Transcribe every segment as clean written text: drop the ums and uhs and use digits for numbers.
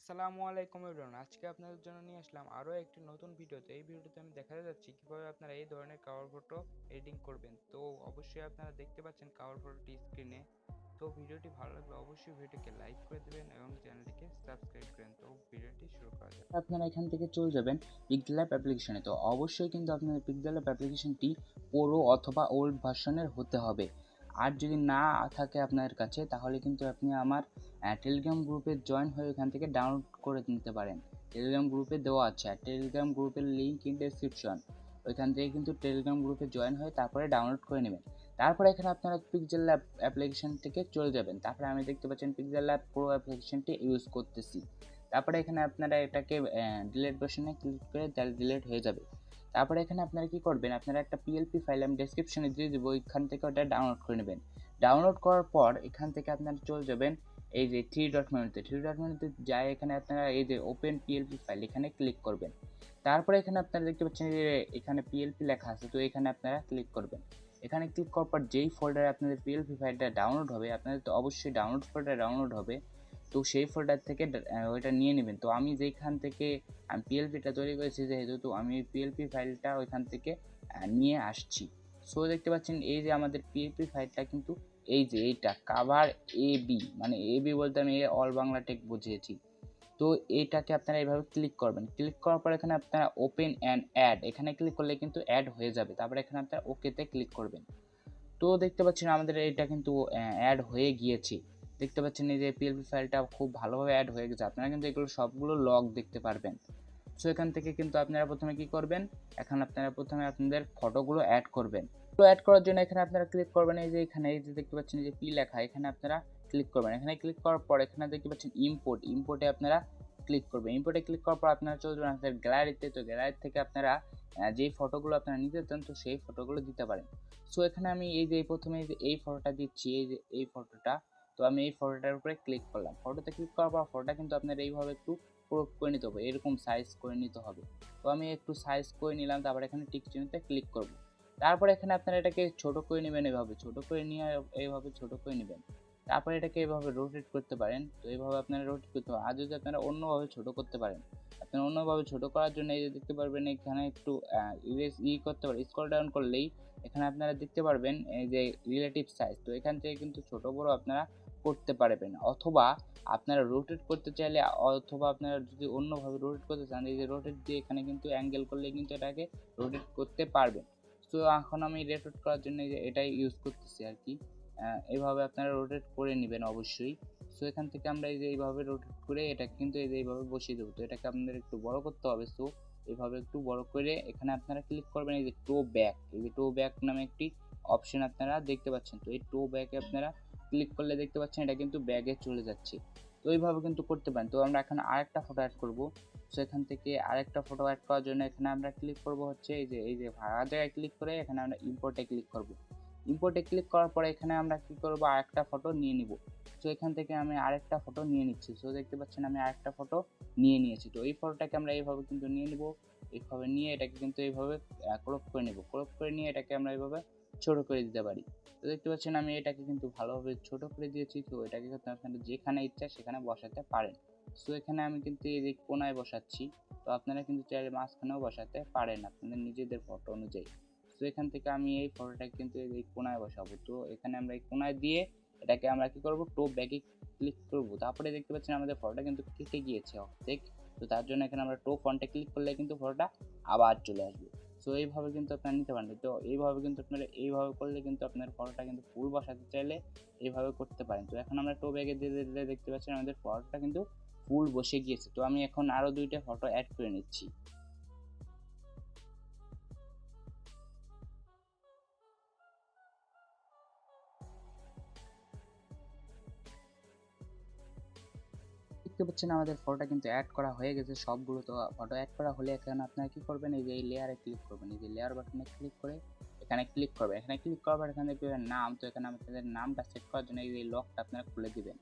আসসালামু আলাইকুম এভরিওয়ান। আজকে আপনাদের জন্য নিয়ে আসলাম আরও একটি নতুন ভিডিওতে। এই ভিডিওতে আমি দেখাতে যাচ্ছি কিভাবে আপনারা এই ধরনের কভার ফটো এডিটিং করবেন। তো অবশ্যই আপনারা দেখতে পাচ্ছেন কভার ফটোটি স্ক্রিনে। তো ভিডিওটি ভালো লাগলে অবশ্যই ভিডিওটিকে লাইক করে দেবেন এবং চ্যানেলটিকে সাবস্ক্রাইব করেন। তো ভিডিওটি শুরু করা যাক। আপনারা এখান থেকে চলে যাবেন পিক্সেলল্যাব অ্যাপ্লিকেশনে। তো অবশ্যই কিন্তু আপনাদের পিক্সেলল্যাব অ্যাপ্লিকেশনটি পুরো অথবা ওল্ড ভার্সনের হতে হবে। আর যদি না থাকে আপনার কাছে তাহলে কিন্তু আপনি আমার টেলিগ্রাম গ্রুপে জয়েন হয়ে এখান থেকে ডাউনলোড করে নিতে পারেন। টেলিগ্রাম গ্রুপে দেওয়া আছে, আর টেলিগ্রাম গ্রুপের লিঙ্ক ইন ডেসক্রিপশন। ওইখান থেকে কিন্তু টেলিগ্রাম গ্রুপে জয়েন হয়ে তারপরে ডাউনলোড করে নেবেন। তারপরে এখানে আপনারা পিক্সেলল্যাব অ্যাপ্লিকেশন থেকে চলে যাবেন। তারপরে আমি দেখতে পাচ্ছেন পিক্সেলল্যাব প্রো অ্যাপ্লিকেশনটি ইউজ করতেছি। তারপরে এখানে আপনারা এটাকে ডিলিট বাটনে ক্লিক করে তাহলে ডিলিট হয়ে যাবে। তারপরে এখানে আপনারা কি করবেন, আপনারা একটা পিএলপি ফাইল আমি ডেসক্রিপশনে দিয়ে দেবো, এখান থেকে ওটা ডাউনলোড করে নেবেন। ডাউনলোড করার পর এখান থেকে আপনারা চলে যাবেন এই যে থ্রি ডট মেনুতে যায়। এখানে আপনারা এই যে ওপেন পিএলপি ফাইল এখানে ক্লিক করবেন। তারপরে এখানে আপনারা দেখতে পাচ্ছেন যে এখানে পিএলপি লেখা আছে, তো এখানে আপনারা ক্লিক করবেন। এখানে ক্লিক করার পর যেই ফোল্ডারে আপনাদের পিএলপি ফাইলটা ডাউনলোড হবে, আপনাদের তো অবশ্যই ডাউনলোড ফোল্ডার ডাউনলোড হবে, তো সেই ফোল্ডার থেকে ওইটা নিয়ে নেবেন। তো আমি যেখান থেকে আমি পিএলপিটা তৈরি করেছি যেহেতু, তো আমি পিএলপি ফাইলটা ওইখান থেকে নিয়ে আসছি। সো দেখতে পাচ্ছেন এই যে আমাদের পিএলপি ফাইলটা কিন্তু এই যে এইটা কাভার এবি, মানে এবি বলতে আমি অল বাংলা টেক বুঝিয়েছি। তো এইটাকে আপনারা এইভাবে ক্লিক করবেন। ক্লিক করার পর এখানে আপনারা ওপেন অ্যান্ড অ্যাড এখানে ক্লিক করলে কিন্তু অ্যাড হয়ে যাবে। তারপরে এখানে আপনারা ওকেতে ক্লিক করবেন। তো দেখতে পাচ্ছেন আমাদের এটা কিন্তু অ্যাড হয়ে গিয়েছে। দেখতে পাচ্ছেন এই যে পিএলপি ফাইলটা খুব ভালোভাবে অ্যাড হয়ে গেছে। আপনারা কিন্তু এগুলো সবগুলো লগ দেখতে পারবেন। সো এখান থেকে কিন্তু আপনারা প্রথমে কি করবেন, এখন আপনারা প্রথমে আপনাদের ফটোগুলো অ্যাড করবেন। তো অ্যাড করার জন্য এখানে আপনারা ক্লিক করবেন এই যে এখানে এই যে দেখতে পাচ্ছেন এই যে পি লেখা, এখানে আপনারা ক্লিক করবেন। এখানে ক্লিক করার পর এখানে দেখতে পাচ্ছেন ইম্পোর্টে আপনারা ক্লিক করবেন। ইম্পোর্টে ক্লিক করার পর আপনারা চলে যাবেন আপনাদের গ্যালারিতে। তো গ্যালারি থেকে আপনারা যেই ফটোগুলো আপনারা নিতে চান তো সেই ফটোগুলো দিতে পারেন। সো এখানে আমি এই যে প্রথমে এই ফটোটা দিচ্ছি, এই যে এই ফটোটা। তো আমি এই ফটোটার উপরে ক্লিক করলাম। ফটোতে ক্লিক করার পর ফটোটা কিন্তু আপনার এইভাবে একটু ক্রপ করে নিতে হবে, এরকম সাইজ করে নিতে হবে। তো আমি একটু সাইজ করে নিলাম। তারপর এখানে টিক চিহ্নতে ক্লিক করব। তারপর এখানে আপনারা এটাকে ছোট করে নেবেন, এভাবে ছোট করে নিয়ে এইভাবে ছোট করে নেবেন। তারপরে এটাকে এইভাবে রোটেট করতে পারেন। তো এইভাবে আপনারা রোটেট করতে পারেন। আর যদি আপনারা অন্যভাবে ছোট করতে পারেন, আপনারা অন্যভাবে ছোট করার জন্য এই যে দেখতে পারবেন এখানে একটু করতে পারেন, স্ক্রল ডাউন করলেই এখানে আপনারা দেখতে পারবেন এই যে রিলেটিভ সাইজ। তো এখান থেকে কিন্তু ছোট বড় আপনারা করতে পারবেন, অথবা আপনারা রোটেট করতে চাইলে, অথবা আপনারা যদি অন্যভাবে রোটেট করতে চান এই যে রোটেট দিয়ে এখানে কিন্তু অ্যাঙ্গেল করলে কিন্তু এটাকে রোটেট করতে পারবেন। সো এখন আমি রোটেট করার জন্য এটাই ইউজ করতেছি আর কি। এইভাবে আপনারা রোটেট করে নেবেন অবশ্যই। সো এখান থেকে আমরা এই যে এইভাবে রোটেট করে এটা কিন্তু এই যে এইভাবে বসিয়ে দেবো। তো এটাকে আপনাদের একটু বড় করতে হবে। সো এইভাবে একটু বড় করে এখানে আপনারা ক্লিক করবেন এই যে টো ব্যাক, এই যে টো ব্যাক নামে একটি অপশন আপনারা দেখতে পাচ্ছেন। তো এই টো ব্যাকে আপনারা ক্লিক করলে দেখতে পাচ্ছেন এটা কিন্তু ব্যাগে চলে যাচ্ছে। তো এইভাবে কিন্তু করতে পারেন। তো আমরা এখন আরেকটা ফটো অ্যাড করব। সো এখান থেকে আরেকটা ফটো অ্যাড করার জন্য এখানে আমরা ক্লিক করব হচ্ছে এই যে ভাড়া জায়গায় ক্লিক করে এখানে আমরা ইম্পোর্টে ক্লিক করব। ইম্পোর্টে ক্লিক করার পরে এখানে আমরা কি করব, আরেকটা ফটো নিয়ে নিব। সো এখান থেকে আমি আরেকটা ফটো নিয়ে নিচ্ছি। সো দেখতে পাচ্ছেন আমি আরেকটা ফটো নিয়ে নিয়েছি। তো এই ফটোটাকে আমরা এইভাবে কিন্তু নিয়ে নিব। এইভাবে নিয়ে এটাকে কিন্তু এইভাবে ক্রপ করে নেব। ক্রপ করে নিয়ে এটাকে আমরা এইভাবে ছোট করে দিতে পারি। তো দেখতে পাচ্ছেন আমি এটাকে কিন্তু ভালোভাবে ছোট করে দিয়েছি। তো এটাকে কিন্তু আপনারা যেখানে ইচ্ছা সেখানে বসাতে পারেন। সো এখানে আমি কিন্তু এই যে কোনায় বসাচ্ছি। তো আপনারা কিন্তু চাইলে মাঝখানেও বসাতে পারেন আপনাদের নিজেদের ফটো অনুযায়ী। তো এখান থেকে আমি এই ফটোটাকে কিন্তু এই কোনায় বসাবো। তো এখানে আমরা এই কোনায় দিয়ে এটাকে আমরা কি করব, টপ ব্যাকে ক্লিক করব। তারপরে দেখতে পাচ্ছেন আমাদের ফটোটা কিন্তু কেটে গিয়েছে অর্ধেক। তো তার জন্য এখানে আমরা টপ ফন্টে ক্লিক করলে কিন্তু ফটোটা আবার চলে আসবে। সো এইভাবে কিন্তু আপনারা নিতে পারেন। তো এইভাবে কিন্তু আপনারা এইভাবে করলে কিন্তু আপনার ফটোটা কিন্তু ফুল বসাতে চাইলে এইভাবে করতে পারেন। তো এখন আমরা টপ ব্যাগে দিয়ে দিলে দেখতে পাচ্ছেন আমাদের ফটোটা কিন্তু ফুল বসে গিয়েছে। তো আমি এখন আরও দুইটা ফটো অ্যাড করে নিচ্ছি। দেখতে পাচ্ছেন আমাদের ফটোটা কিন্তু অ্যাড করা হয়ে গেছে সবগুলো। তো ফটো অ্যাড করা হলে এখানে আপনারা কি করবেন, এই যে এই লেয়ারে ক্লিক করবেন। এই যে লেয়ার বাটনে ক্লিক করে এখানে ক্লিক করবেন। এখানে ক্লিক করার পর এখানে দেখবেন নাম। তো এখানে আপনাদের নামটা সেট করার জন্য এই যে লকটা আপনারা খুলে দিবেন।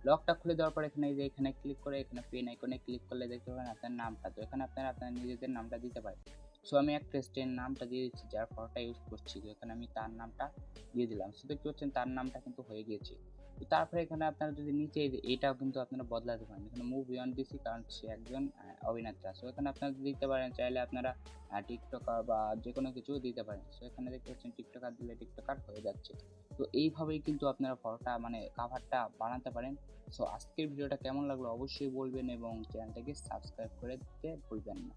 লকটা খুলে দেওয়ার পর এখানে এই যে এখানে ক্লিক করে এখানে পেন আইকনে ক্লিক করলে দেখতে পাবেন আপনার নামটা। তো এখানে আপনারা আপনার নিজেদের নামটা দিতে পারেন। সো আমি একটা স্ট্যান্ড নামটা দিয়ে দিচ্ছি যার ফটোটা ইউজ করছি। তো এখানে আমি তার নামটা দিয়ে দিলাম। সো দেখতে পাচ্ছেন তার নামটা কিন্তু হয়ে গিয়েছে। তো তারপরে এখানে আপনারা যদি নিচে এটাও কিন্তু আপনারা বদলাতে পারেন, এখানে মুভ বিয়ন্ড দিছি কারণ সে একজন অভিনেতা। সো এখানে আপনারা দিতে পারেন, চাইলে আপনারা টিকটকার বা যে কোনো কিছু দিতে পারেন। সো এখানে দেখতে পাচ্ছেন টিকটকার দিলে টিকটকার হয়ে যাচ্ছে। তো এইভাবেই কিন্তু আপনারা ফটোটা মানে কাভারটা বানাতে পারেন। সো আজকের ভিডিওটা কেমন লাগলো অবশ্যই বলবেন এবং চ্যানেলটাকে সাবস্ক্রাইব করে দিতে ভুলবেন না।